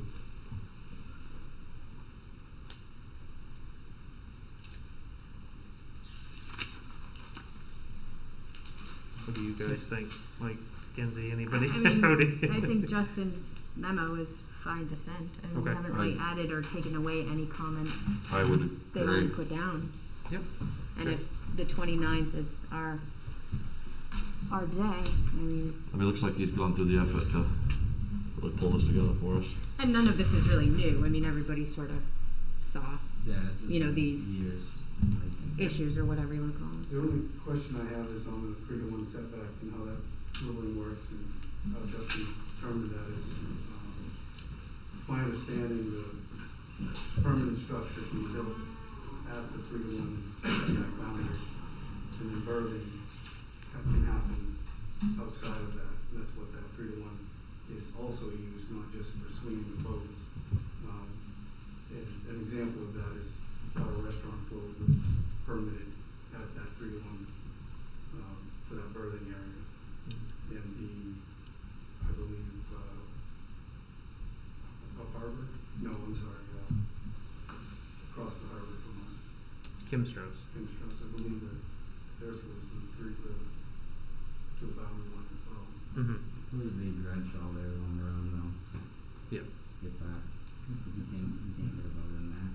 What do you guys think, Mike, Kenzie, anybody? I think Justin's memo is fine to send. I mean, we Okay. haven't really added or taken away any comments I would they agree. want to put down. Yep. And if the 29th is our day, I mean, I mean, it looks like he's gone through the effort to really pull this together for us. and none of this is really new. I mean, everybody sort of saw Yeah, this is You know, been these years. in the making. issues or whatever you want to call them. The only question I have is on the 3-to-1 setback and how that ruling works, and how Justin determined that is, my understanding, the permanent structure can be built at the 3-to-1 setback boundary, and then berthing can happen outside of that, and that's what that 3-to-1 is also used, not just for swinging the boats. And an example of that is our restaurant float was permitted at that 3-to-1 for that berthing area. And I believe, up harbor? No, I'm sorry, across the harbor from us, Kim Strauss. Kimstrauss, I believe that theirs was to the boundary line as well. Mm-hmm. I believe they dredged all theirs on their own though. Yeah. Get that. You can't get a boat in there.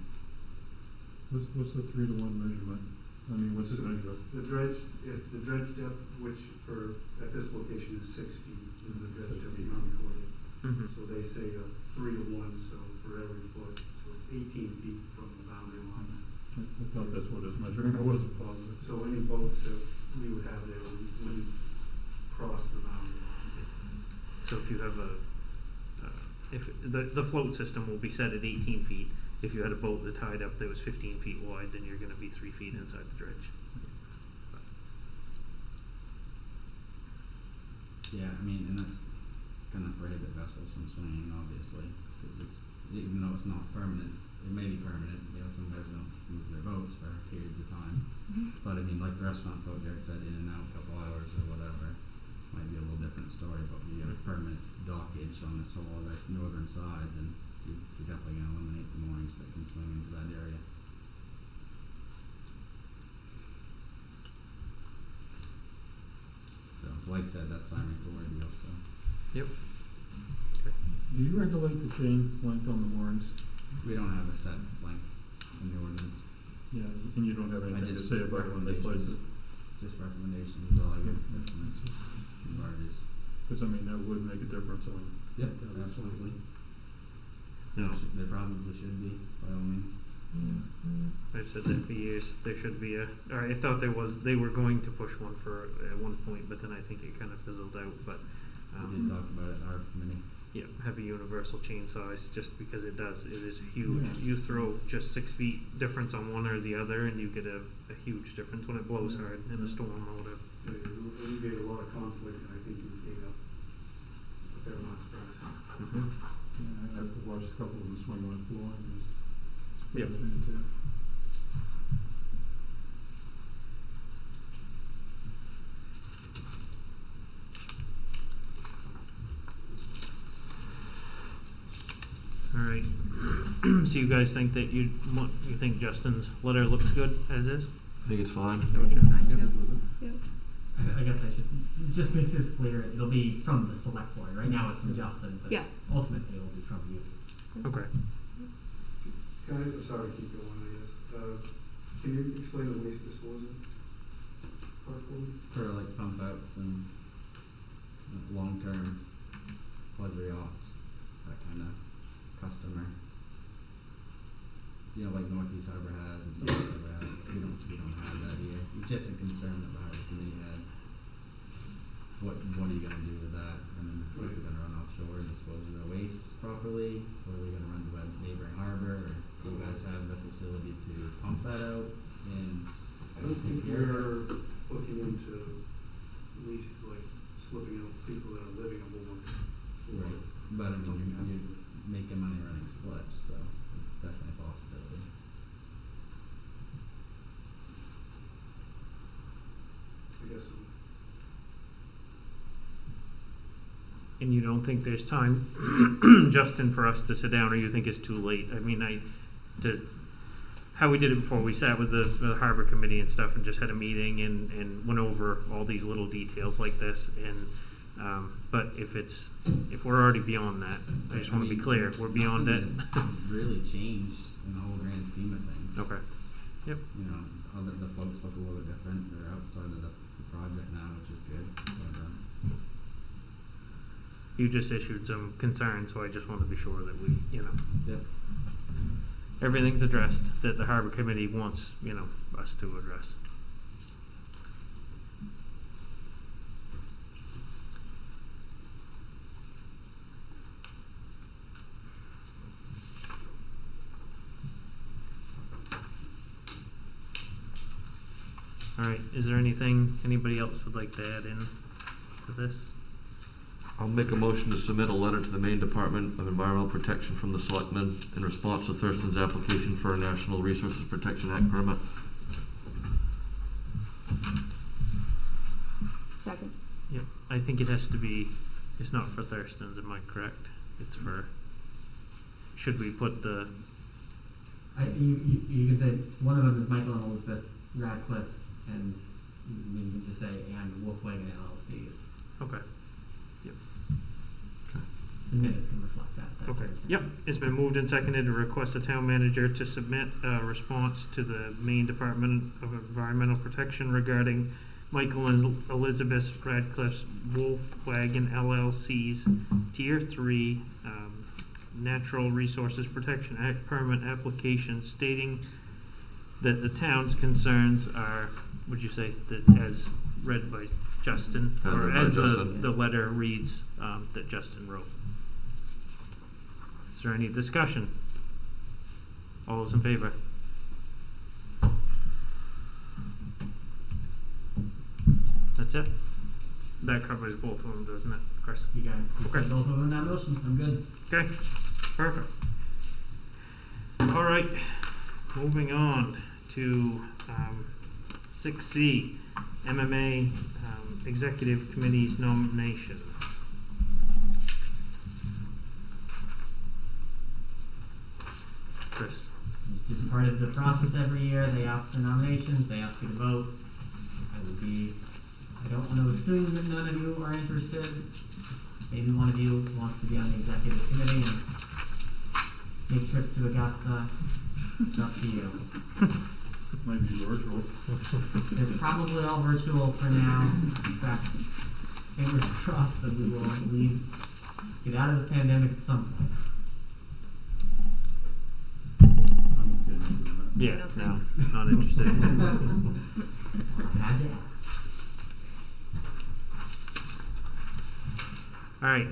What's the 3-to-1 measurement? I mean, what's it measure? The dredge, if the dredge depth, which at this location is 6 feet, is the dredge 6 depth feet. non-recorded. Mm-hmm. So they say 3-to-1, so for every foot, so it's 18 feet from the boundary line. I thought that's what it's measuring. I wasn't positive. So any boats that we would have there wouldn't cross the boundary line. So if you have if the float system will be set at 18 feet. If you had a boat that tied up that was 15 feet wide, then you're going to be 3 feet inside the dredge. Yeah, I mean, and that's gonna prohibit vessels from swinging, obviously, because it's, even though it's not permanent, it may be permanent, you know, some guys don't move their boats for periods of time. But I mean, like the restaurant float, Derek said, in and out a couple hours or whatever, might be a little different story, but when you have a permanent dockage on this whole other northern side, then you're definitely gonna eliminate the moorings that can swing into that area. So, like I said, that's Simon Thor deal, so. Yep. Do you regulate the chain length on the moorings? We don't have a set length in the ordinance, Yeah, and you don't have anything to just say about when they place it? just recommendations, all I get from barges. Because I mean, that would make a difference on. Yep, absolutely. No. There probably should be, by all means. I've said that for years. There should be or I thought they were going to push one for at one point, but then I think it kind of fizzled out. But We did talk about it in our committee. yeah, heavy universal chain size, just because it is huge. Yeah. You throw just 6 feet difference on one or the other, and you get a huge difference when it blows hard in a storm or whatever. It would alleviate a lot of conflict, and I think it would gain a fair amount of stress. Mm-hmm. Yeah, I've watched a couple of them swing when it's blowing. Yep. Too. All right. So you guys think that you think Justin's letter looks good as is? I think it's fine. I guess I should just make this clear. It'll be from the select board. Right now it's from Justin, but Yeah. ultimately it'll be from you. Okay. Can I, sorry to keep going, I guess. Can you explain the waste disposal part for me? For like pump outs and long-term pleasure yachts, that kind of customer. You know, like Northeast Harbor has and Southeast Harbor has. We don't have that here. It's just a concern that the harbor committee had. What are you gonna do with that? I mean, are we gonna run offshore and dispose of their waste properly? Or are we gonna run to a neighboring harbor? Or do you guys have the facility to pump that out? And I don't think we're looking into at least like slipping out people that are living aboard. right, but I mean, you're making money running slips, so it's definitely a possibility. I guess so. And you don't think there's time, Justin, for us to sit down, or you think it's too late? I mean, how we did it before, we sat with the harbor committee and stuff and just had a meeting and went over all these little details like this. And but if we're already beyond that, I just want to be clear, we're beyond it. Really changed in the whole grand scheme of things. Okay. Yep. You know, the floats look a little bit different. They're outside of the project now, which is good. But, You just issued some concerns, so I just want to be sure that we, Yep. everything's addressed that the harbor committee wants, us to address. All right, is there anything anybody else would like to add in to this? I'll make a motion to submit a letter to the Maine Department of Environmental Protection from the Selectmen in response to Thurston's application for a National Resources Protection Act permit. Second. Yep, I think it has to be, it's not for Thurston's, am I correct? It's for, should we put the, You can say one of them is Michael and Elizabeth Radcliffe, and maybe you can just say and Wolfwagon LLCs. okay, The minutes can reflect that. If that's okay. okay. Yep, it's been moved and seconded to request the town manager to submit a response to the Maine Department of Environmental Protection regarding Michael and Elizabeth Radcliffe's Wolfwagon LLC's Tier 3 Natural Resources Protection Act permit application, stating that the town's concerns are, would you say, that as read by Justin, As or read by as Justin. the letter reads that Justin wrote? Is there any discussion? All those in favor? That's it? That covers both of them, doesn't it, Chris? You got it. You Okay. said both of them in that motion. I'm good. Okay, perfect. All right, moving on to 6C, MMA Executive Committee's nomination. Chris? It's just part of the process every year. They ask for nominations. They ask you to vote. I don't want to assume that none of you are interested. Maybe one of you wants to be on the executive committee and make trips to Augusta. It's up to you. Might be virtual. They're probably all virtual for now. Expect, fingers crossed that we will get out of the pandemic at some point. I'm okay with that. Yeah, No, no, thanks. not interested. I had to ask. All right.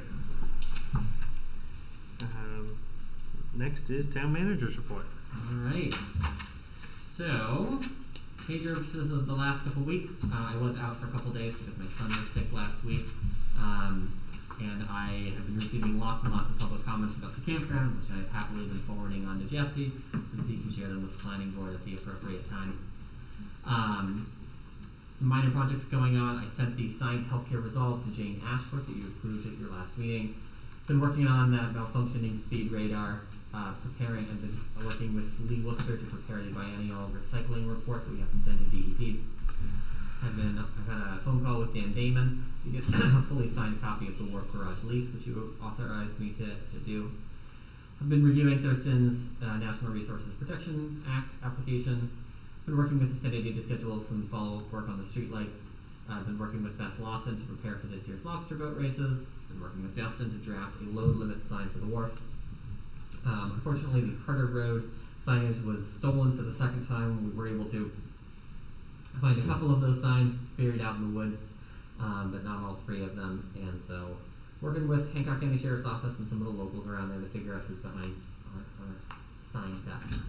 Next is town manager's report. Alright. So, major purposes of the last couple weeks. I was out for a couple days because my son was sick last week. And I have been receiving lots and lots of public comments about the campground, which I've happily been forwarding on to Jesse so that he can share them with the planning board at the appropriate time. Some minor projects going on. I sent the signed healthcare resolve to Jane Ashworth that you approved at your last meeting. Been working on that malfunctioning speed radar, preparing and been working with Lee Worcester to prepare the biennial recycling report that we have to send to DEP. I've had a phone call with Dan Damon to get a fully signed copy of the Wharf Garage lease, which you authorized me to do. I've been reviewing Thurston's National Resources Protection Act application. Been working with Affinity to schedule some follow-up work on the streetlights. I've been working with Beth Lawson to prepare for this year's lobster boat races. Been working with Justin to draft a load limit sign for the wharf. Unfortunately, the Carter Road signage was stolen for the second time. We were able to find a couple of those signs buried out in the woods, but not all three of them. And so, working with Hancock County Sheriff's Office and some of the locals around there to figure out who's behind our sign thefts.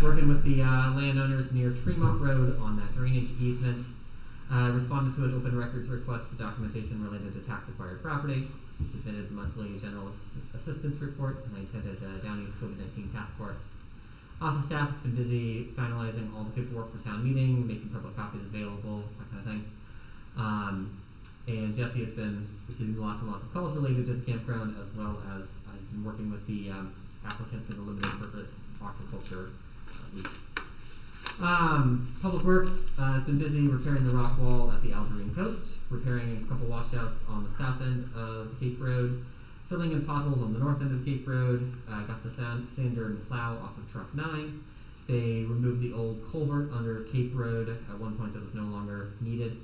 Working with the landowners near Tremont Road on that drainage easement. Responded to an open records request for documentation related to tax acquired property. Submitted monthly general assistance report, and I attended Downey's COVID-19 task force. Office staff has been busy finalizing all the paperwork for town meeting, making public copies available, that kind of thing. And Jesse has been receiving lots and lots of calls related to the campground, as well as he's been working with the applicant for the limited purpose aquaculture lease. Public Works has been busy repairing the rock wall at the Algerine coast, repairing a couple washouts on the south end of Cape Road, filling in potholes on the north end of Cape Road, got the sander and plow off of truck 9. They removed the old culvert under Cape Road at one point that was no longer needed.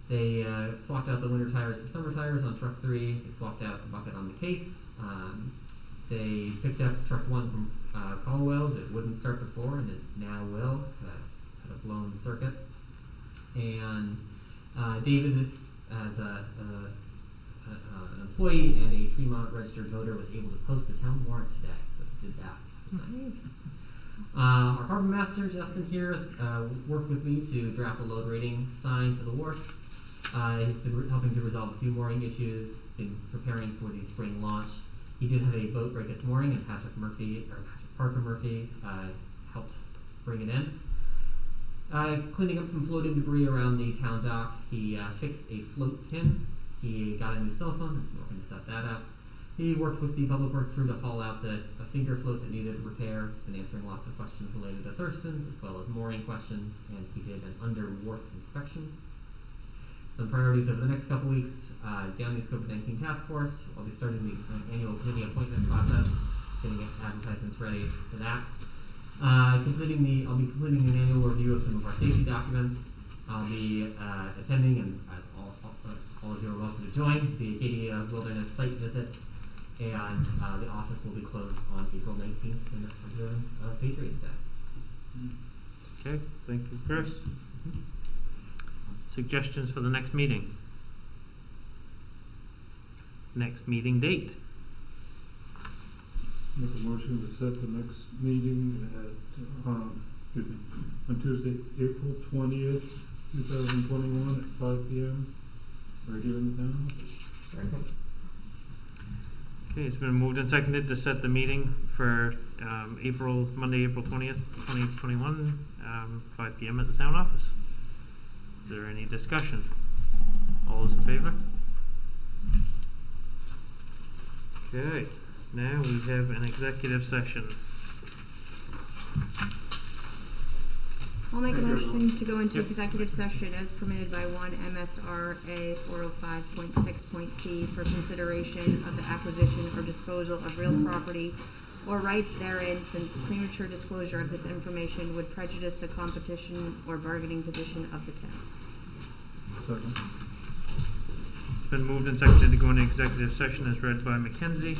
They swapped out the winter tires for summer tires on truck 3. They swapped out the bucket on the case. They picked up truck 1 from Caldwell's. It wouldn't start before, and it now will. Had a blown circuit. And David, as an employee and a Tremont registered voter, was able to post the town warrant today. So he did that. It was nice. Our harbor master, Justin, here has worked with me to draft a load rating sign for the wharf. He's been helping to resolve a few mooring issues, been preparing for the spring launch. He did have a boat break its mooring, and Patrick Parker Murphy helped bring it in. Cleaning up some floating debris around the town dock. He fixed a float pin. He got a new cell phone. He's working to set that up. He worked with the public work crew to haul out a finger float that needed repair. He's been answering lots of questions related to Thurston's as well as mooring questions, and he did an under-wharf inspection. Some priorities over the next couple weeks: Downey's COVID-19 task force. I'll be starting the annual committee appointment process, getting advertisements ready for that. I'll be completing an annual review of some of our safety documents. I'll be attending, and all of you are welcome to join, the Acadia Wilderness Site Visit, and the office will be closed on April 19th in observance of Patriots Day. Okay, thank you, Chris. Suggestions for the next meeting? Next meeting date? Make a motion to set the next meeting at, on Tuesday, April 20th, 2021 at 5 p.m. right here in the town office. Okay, it's been moved and seconded to set the meeting for Monday, April 20th, 2021, 5 p.m. at the town office. Is there any discussion? All those in favor? Okay, now we have an executive session. I'll make a motion to go into executive session as permitted by 1 MSRA 405.6.c for consideration of the acquisition or disposal of real property or rights therein, since premature disclosure of this information would prejudice the competition or bargaining position of the town. Second. It's been moved and seconded to go into executive session as read by Mackenzie.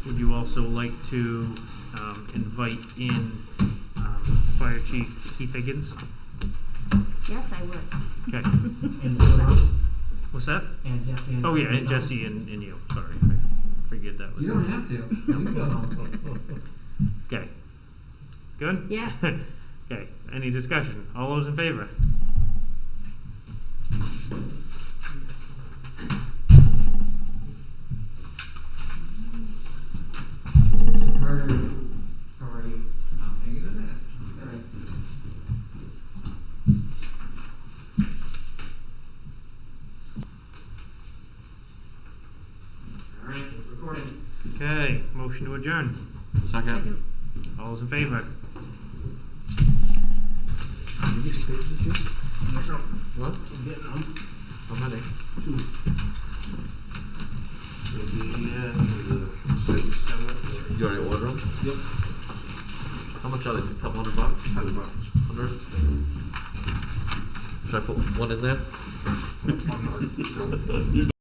Would you also like to invite in Fire Chief Keith Higgins? Yes, I would. Okay. And What's that? and Jesse. And Oh yeah, and myself. Jesse and you. Sorry, I forget that was. You don't have to. You can go home. Okay. Good? Yes. Okay. Any discussion? All those in favor? Mr. Carter, how are you? I'm hanging in there. All right. All right, it's recording. Okay. Motion to adjourn. Second. All those in favor? What? How many? You already ordered them? Yep. How much are they? A couple $100? $100? Should I put one in there?